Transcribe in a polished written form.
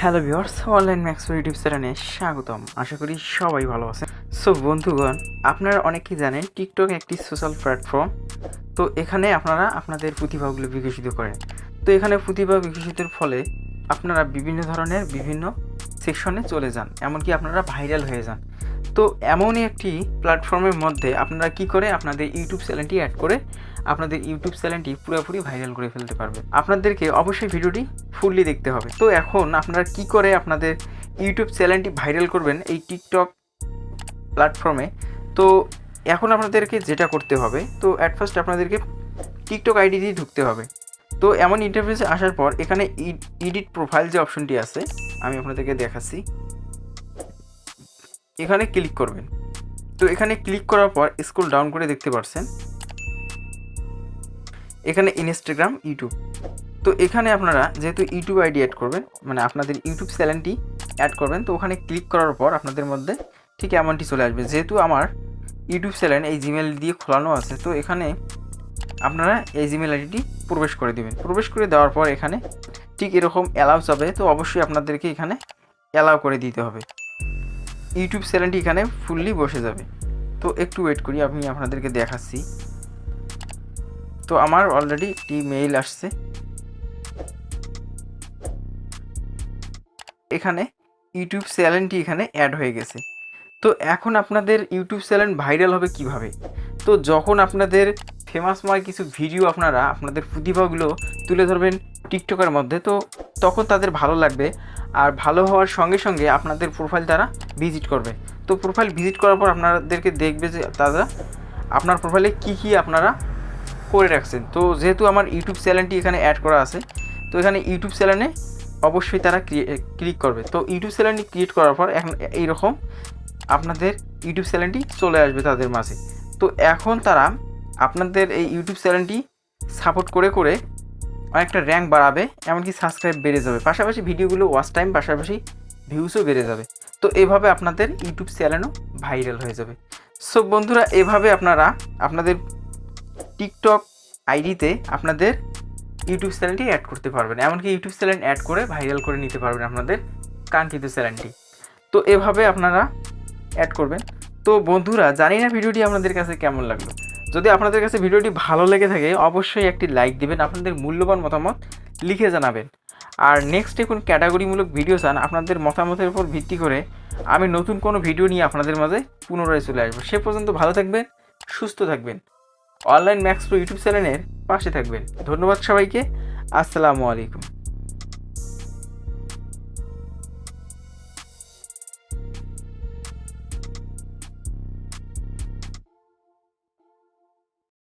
Hello viewers, online max YouTube চ্যানেলে স্বাগতম। আশা করি সবাই ভালো আছেন। সো বন্ধুগণ, আপনারা অনেকেই জানেন টিকটক একটি সোশ্যাল প্ল্যাটফর্ম। তো এখানে আপনারা আপনাদের প্রতিভাগুলো বিকশিত করেন। তো এখানে প্রতিভা বিকশিতের ফলে আপনারা বিভিন্ন ধরনের বিভিন্ন সেকশনে চলে যান, এমনকি আপনারা ভাইরাল হয়ে যান। তো এমনই একটি প্ল্যাটফর্মের মধ্যে আপনারা কি করে আপনাদের ইউটিউব চ্যানেলটি অ্যাড করে আপনাদের ইউটিউব চ্যানেলটি পুরোপুরি ভাইরাল করে ফেলতে পারবেন। আপনাদেরকে অবশ্যই ভিডিওটি ফুললি দেখতে হবে। তো এখন আপনারা কি করে আপনাদের ইউটিউব চ্যানেলটি ভাইরাল করবেন এই টিকটক প্ল্যাটফর্মে। তো এখন আপনাদেরকে যেটা করতে হবে, তো অ্যাট ফার্স্ট আপনাদেরকে টিকটক আইডি দিয়ে ঢুকতে হবে। তো এমন ইন্টারফেসে আসার পর এখানে এডিট প্রোফাইল যে অপশনটি আছে, আমি আপনাদেরকে দেখাচ্ছি। এখানে ক্লিক করবেন। তো এখানে ক্লিক করার পর স্ক্রল ডাউন করে দেখতে পাচ্ছেন এখানে ইনস্টাগ্রাম, ইউটিউব। তো এখানে আপনারা যেহেতু ইউটিউব আইডি অ্যাড করবেন, মানে আপনাদের ইউটিউব চ্যানেলটি অ্যাড করবেন, তো ওখানে ক্লিক করার পর আপনাদের মধ্যে ঠিক এমনটি চলে আসবে। যেহেতু আমার ইউটিউব চ্যানেল এই জিমেল দিয়ে খোলানো আছে, তো এখানে আপনারা এই জিমেল আইডিটি প্রবেশ করে দেবেন। প্রবেশ করে দেওয়ার পর এখানে ঠিক এরকম অ্যালাউ যাবে। তো অবশ্যই আপনাদেরকে এখানে অ্যালাউ করে দিতে হবে। ইউটিউব চ্যানেলটি এখানে ফুললি বসে যাবে। তো একটু ওয়েট করি, আমি আপনাদেরকে দেখাচ্ছি। তো আমার অলরেডি একটি মেইল আসছে। এখানে ইউটিউব চ্যানেলটি এখানে অ্যাড হয়ে গেছে। তো এখন আপনাদের ইউটিউব চ্যানেল ভাইরাল হবে কিভাবে? তো যখন আপনাদের ফেমাসময় কিছু ভিডিও আপনারা আপনাদের প্রতিভাগুলো তুলে ধরবেন টিকটকের মধ্যে, তো তখন তাদের ভালো লাগবে। আর ভালো হওয়ার সঙ্গে সঙ্গে আপনাদের প্রোফাইল তারা ভিজিট করবে। তো প্রোফাইল ভিজিট করার পর আপনাদেরকে দেখবে যে তারা আপনার প্রোফাইলে কী আপনারা করে রাখছেন। তো যেহেতু আমার ইউটিউব চ্যানেলটি এখানে অ্যাড করা আছে, তো এখানে ইউটিউব চ্যানেলে অবশ্যই তারা ক্লিক করবে। তো ইউটিউব চ্যানেলটি ক্রিয়েট করার পর এখন এইরকম আপনাদের ইউটিউব চ্যানেলটি চলে আসবে তাদের মাঝে। তো এখন তারা আপনাদের এই ইউটিউব চ্যানেলটি সাপোর্ট করে করে অনেকটা র্যাঙ্ক বাড়াবে, এমনকি সাবস্ক্রাইব বেড়ে যাবে, পাশাপাশি ভিডিওগুলো ওয়াচ টাইম, পাশাপাশি ভিউসও বেড়ে যাবে। তো এভাবে আপনাদের ইউটিউব চ্যানেলও ভাইরাল হয়ে যাবে। সো বন্ধুরা, এভাবে আপনারা আপনাদের টিকটক আইডিতে আপনাদের ইউটিউব চ্যানেলটি অ্যাড করতে পারবেন, এমনকি ইউটিউব চ্যানেল অ্যাড করে ভাইরাল করে নিতে পারবেন আপনাদের কাঙ্ক্ষিত চ্যানেলটি। তো এভাবে আপনারা অ্যাড করবেন। তো বন্ধুরা, জানি না ভিডিওটি আপনাদের কাছে কেমন লাগলো। যদি আপনাদের কাছে ভিডিওটি ভালো লেগে থাকে অবশ্যই একটি লাইক দিবেন, আপনাদের মূল্যবান মতামত লিখে জানাবেন। আর নেক্সট কোন ক্যাটাগরিমূলক ভিডিও চান, আপনাদের মতামতের উপর ভিত্তি করে আমি নতুন কোনো ভিডিও নিয়ে আপনাদের মাঝে পুনরায় চলে আসবো। সে পর্যন্ত ভালো থাকবেন, সুস্থ থাকবেন, অনলাইন ম্যাক্স প্রো ইউটিউব চ্যানেলের পাশে থাকবেন। ধন্যবাদ সবাইকে। আসসালামু আলাইকুম।